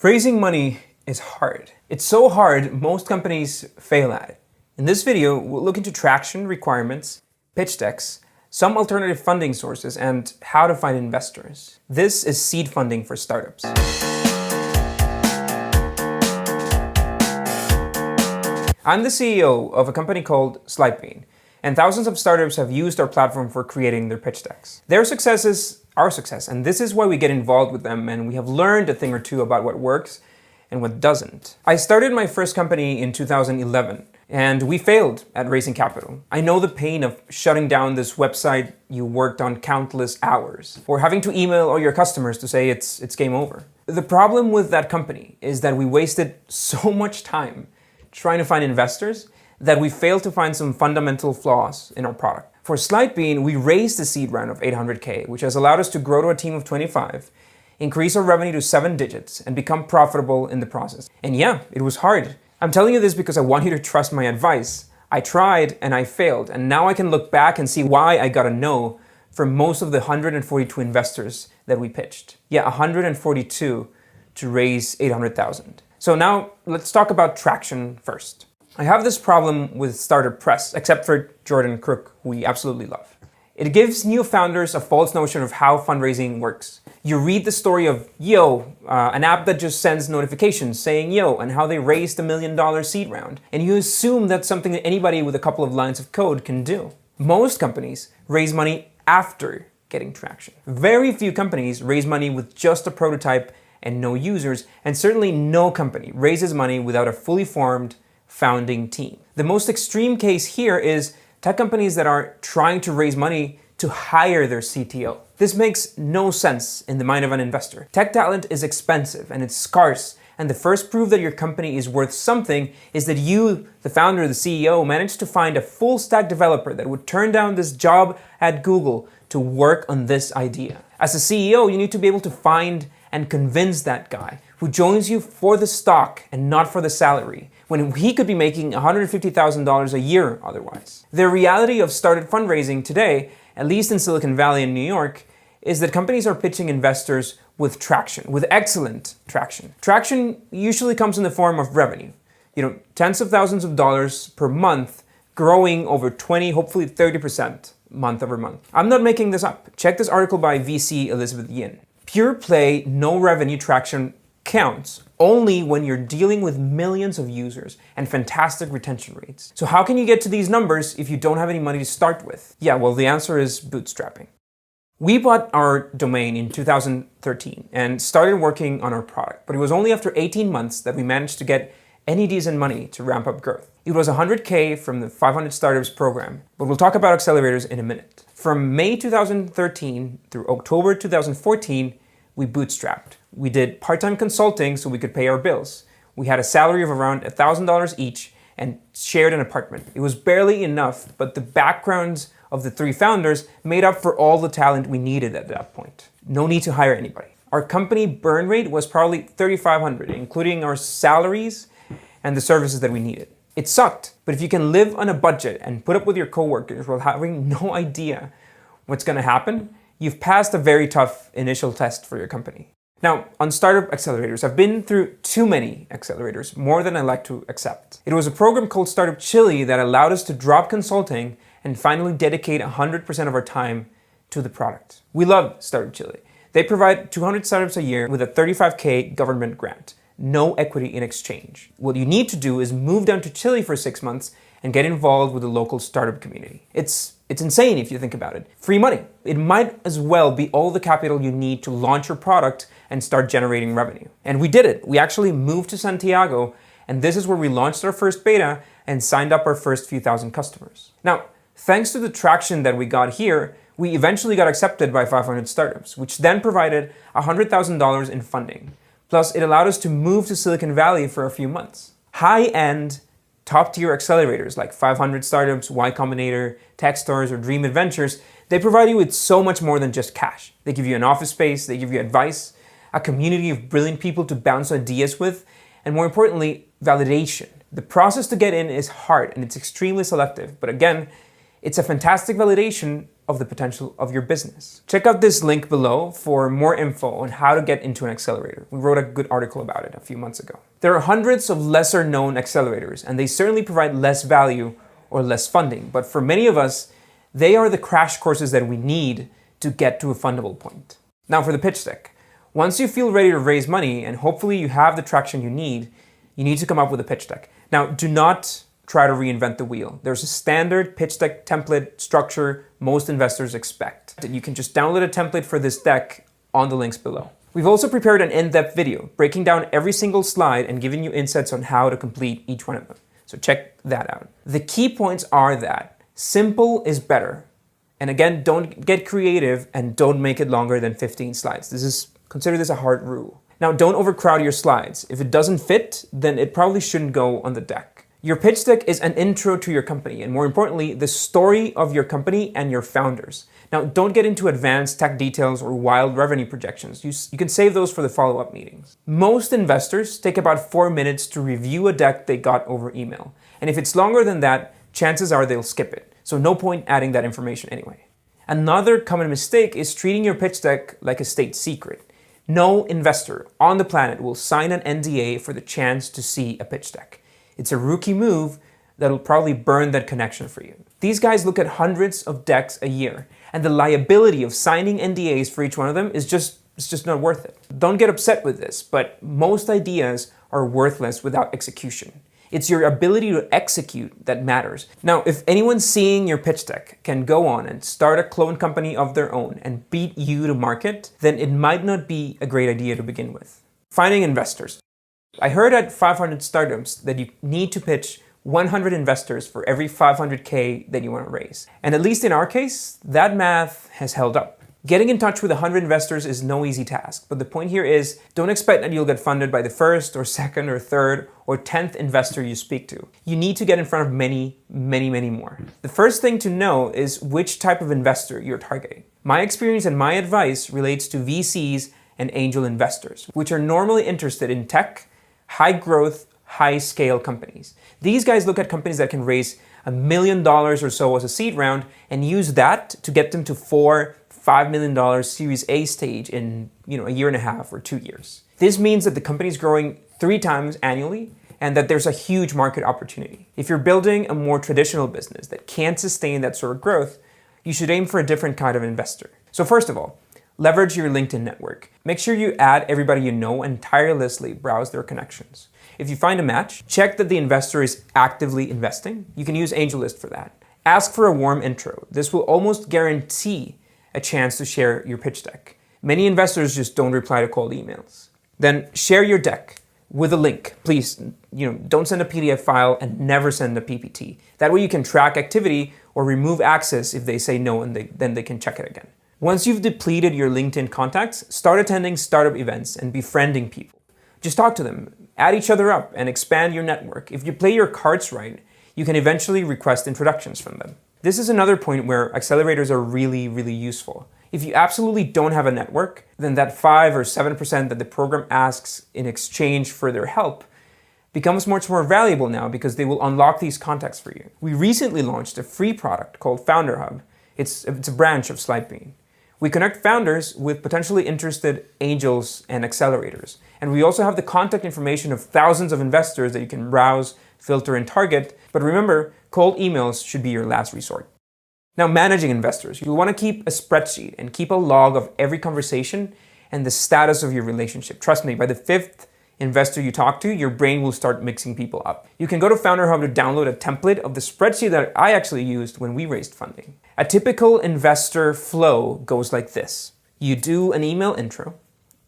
Raising money is hard. It's so hard, most companies fail at it. In this video, we'll look into traction requirements, pitch decks, some alternative funding sources, and how to find investors. This is seed funding for startups. I'm the CEO of a company called Slidebean, and thousands of startups have used our platform for creating their pitch decks. Their success is our success, and this is why we get involved with them, and we have learned a thing or two about what works and what doesn't. I started my first company in 2011, and we failed at raising capital. I know the pain of shutting down this website you worked on countless hours, or having to email all your customers to say it's game over. The problem with that company is that we wasted so much time trying to find investors that we failed to find some fundamental flaws in our product. For Slidebean, we raised a seed round of $800K, which has allowed us to grow to a team of 25, increase our revenue to 7 digits, and become profitable in the process. And yeah, it was hard. I'm telling you this because I want you to trust my advice. I tried and I failed, and now I can look back and see why I got a no from most of the 142 investors that we pitched. Yeah, 142 to raise 800,000. So now let's talk about traction first. I have this problem with Startup Press, except for Jordan Crook, who we absolutely love. It gives new founders a false notion of how fundraising works. You read the story of Yo, an app that just sends notifications saying Yo, and how they raised $1 million seed round, and you assume that's something that anybody with a couple of lines of code can do. Most companies raise money after getting traction. Very few companies raise money with just a prototype and no users, and certainly no company raises money without a fully formed founding team. The most extreme case here is tech companies that are trying to raise money to hire their CTO. This makes no sense in the mind of an investor. Tech talent is expensive and it's scarce, and the first proof that your company is worth something is that you, the founder, the CEO, managed to find a full stack developer that would turn down this job at Google to work on this idea. As a CEO, you need to be able to find and convince that guy who joins you for the stock and not for the salary, when he could be making $150,000 a year otherwise. The reality of startup fundraising today, at least in Silicon Valley and New York, is that companies are pitching investors with traction, with excellent traction. Traction usually comes in the form of revenue. Tens of thousands of dollars per month, growing over 20, hopefully 30% month over month. I'm not making this up. Check this article by VC Elizabeth Yin. Pure play, no revenue traction counts only when you're dealing with millions of users and fantastic retention rates. So how can you get to these numbers if you don't have any money to start with? Yeah, well, the answer is bootstrapping. We bought our domain in 2013 and started working on our product, but it was only after 18 months that we managed to get any decent money to ramp up growth. It was $100K from the 500 Startups program, but we'll talk about accelerators in a minute. From May 2013 through October 2014, we bootstrapped. We did part-time consulting so we could pay our bills. We had a salary of around $1,000 each and shared an apartment. It was barely enough, but the backgrounds of the 3 founders made up for all the talent we needed at that point. No need to hire anybody. Our company burn rate was probably $3,500, including our salaries and the services that we needed. It sucked, but if you can live on a budget and put up with your coworkers while having no idea what's gonna happen, you've passed a very tough initial test for your company. Now, on startup accelerators, I've been through too many accelerators, more than I like to accept. It was a program called Startup Chili that allowed us to drop consulting and finally dedicate 100% of our time to the product. We love Startup Chili. They provide 200 startups a year with a $35K government grant. No equity in exchange. What you need to do is move down to Chile for 6 months and get involved with the local startup community. It's insane if you think about it. Free money. It might as well be all the capital you need to launch your product and start generating revenue. And we did it. We actually moved to Santiago, and this is where we launched our first beta and signed up our first few thousand customers. Now, thanks to the traction that we got here, we eventually got accepted by 500 Startups, which then provided $100,000 in funding. Plus, it allowed us to move to Silicon Valley for a few months. High-end, top-tier accelerators like 500 Startups, Y Combinator, Techstars, or Dream Adventures, they provide you with so much more than just cash. They give you an office space, they give you advice, a community of brilliant people to bounce ideas with, and more importantly, validation. The process to get in is hard and it's extremely selective, but again, It's a fantastic validation of the potential of your business. Check out this link below for more info on how to get into an accelerator. We wrote a good article about it a few months ago. There are hundreds of lesser known accelerators, and they certainly provide less value or less funding. But for many of us, they are the crash courses that we need to get to a fundable point. Now for the pitch deck. Once you feel ready to raise money and hopefully you have the traction you need to come up with a pitch deck. Now, do not try to reinvent the wheel. There's a standard pitch deck template structure most investors expect. You can just download a template for this deck on the links below. We've also prepared an in-depth video breaking down every single slide and giving you insights on how to complete each one of them. So check that out. The key points are that simple is better. And again, don't get creative and don't make it longer than 15 slides. Consider this a hard rule. Now, don't overcrowd your slides. If it doesn't fit, then it probably shouldn't go on the deck. Your pitch deck is an intro to your company, and more importantly, the story of your company and your founders. Now, don't get into advanced tech details or wild revenue projections. You can save those for the follow-up meetings. Most investors take about 4 minutes to review a deck they got over email. And if it's longer than that, chances are they'll skip it. So no point adding that information anyway. Another common mistake is treating your pitch deck like a state secret. No investor on the planet will sign an NDA for the chance to see a pitch deck. It's a rookie move that'll probably burn that connection for you. These guys look at hundreds of decks a year, and the liability of signing NDAs for each one of them is just not worth it. Don't get upset with this, but most ideas are worthless without execution. It's your ability to execute that matters. Now, if anyone seeing your pitch deck can go on and start a clone company of their own and beat you to market, then it might not be a great idea to begin with. Finding investors. I heard at 500 Startups that you need to pitch 100 investors for every 500K that you want to raise. And at least in our case, that math has held up. Getting in touch with 100 investors is no easy task, but the point here is don't expect that you'll get funded by the first or second or third or 10th investor you speak to. You need to get in front of many, many, many more. The first thing to know is which type of investor you're targeting. My experience and my advice relates to VCs and angel investors, which are normally interested in tech, high growth, high scale companies. These guys look at companies that can raise $1 million or so as a seed round and use that to get them to $5 million Series A stage in a year and a half or 2 years. This means that the company is growing 3 times annually and that there's a huge market opportunity. If you're building a more traditional business that can't sustain that sort of growth, you should aim for a different kind of investor. So first of all, leverage your LinkedIn network. Make sure you add everybody you know and tirelessly browse their connections. If you find a match, check that the investor is actively investing. You can use AngelList for that. Ask for a warm intro. This will almost guarantee a chance to share your pitch deck. Many investors just don't reply to cold emails. Then share your deck with a link. Please, don't send a PDF file and never send a PPT. That way you can track activity or remove access if they say no and then they can check it again. Once you've depleted your LinkedIn contacts, start attending startup events and befriending people. Just talk to them, add each other up, and expand your network. If you play your cards right, you can eventually request introductions from them. This is another point where accelerators are really, really useful. If you absolutely don't have a network, then that 5 or 7% that the program asks in exchange for their help becomes much more valuable now because they will unlock these contacts for you. We recently launched a free product called Founder Hub. It's a branch of Slidebean. We connect founders with potentially interested angels and accelerators. And we also have the contact information of thousands of investors that you can browse, filter, and target. But remember, cold emails should be your last resort. Now, managing investors. You'll want to keep a spreadsheet and keep a log of every conversation and the status of your relationship. Trust me, by the 5th investor you talk to, your brain will start mixing people up. You can go to Founder Hub to download a template of the spreadsheet that I actually used when we raised funding. A typical investor flow goes like this. You do an email intro.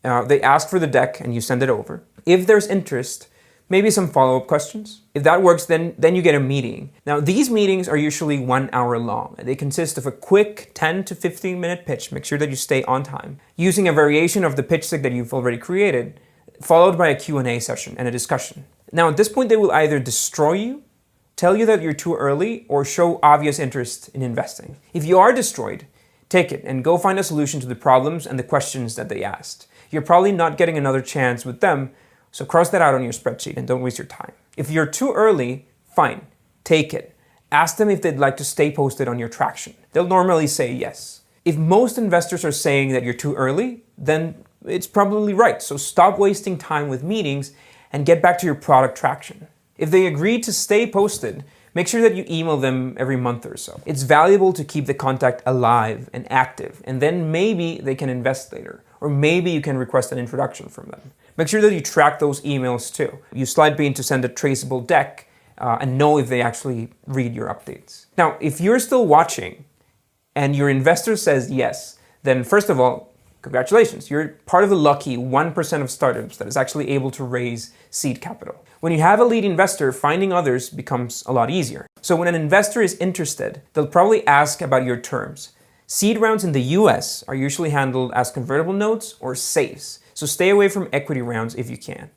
They ask for the deck and you send it over. If there's interest, maybe some follow-up questions. If that works, then you get a meeting. Now, these meetings are usually 1 hour long. They consist of a quick 10 to 15 minute pitch. Make sure that you stay on time. Using a variation of the pitch deck that you've already created, followed by a Q&A session and a discussion. Now, at this point, they will either destroy you, tell you that you're too early, or show obvious interest in investing. If you are destroyed, take it and go find a solution to the problems and the questions that they asked. You're probably not getting another chance with them, so cross that out on your spreadsheet and don't waste your time. If you're too early, fine, take it. Ask them if they'd like to stay posted on your traction. They'll normally say yes. If most investors are saying that you're too early, then it's probably right. So stop wasting time with meetings and get back to your product traction. If they agree to stay posted, make sure that you email them every month or so. It's valuable to keep the contact alive and active, and then maybe they can invest later, or maybe you can request an introduction from them. Make sure that you track those emails too. Use Slidebean to send a traceable deck and know if they actually read your updates. Now, if you're still watching and your investor says yes, then first of all, congratulations, you're part of the lucky 1% of startups that is actually able to raise seed capital. When you have a lead investor, finding others becomes a lot easier. So when an investor is interested, they'll probably ask about your terms. Seed rounds in the US are usually handled as convertible notes or SAFEs, so stay away from equity rounds if you can.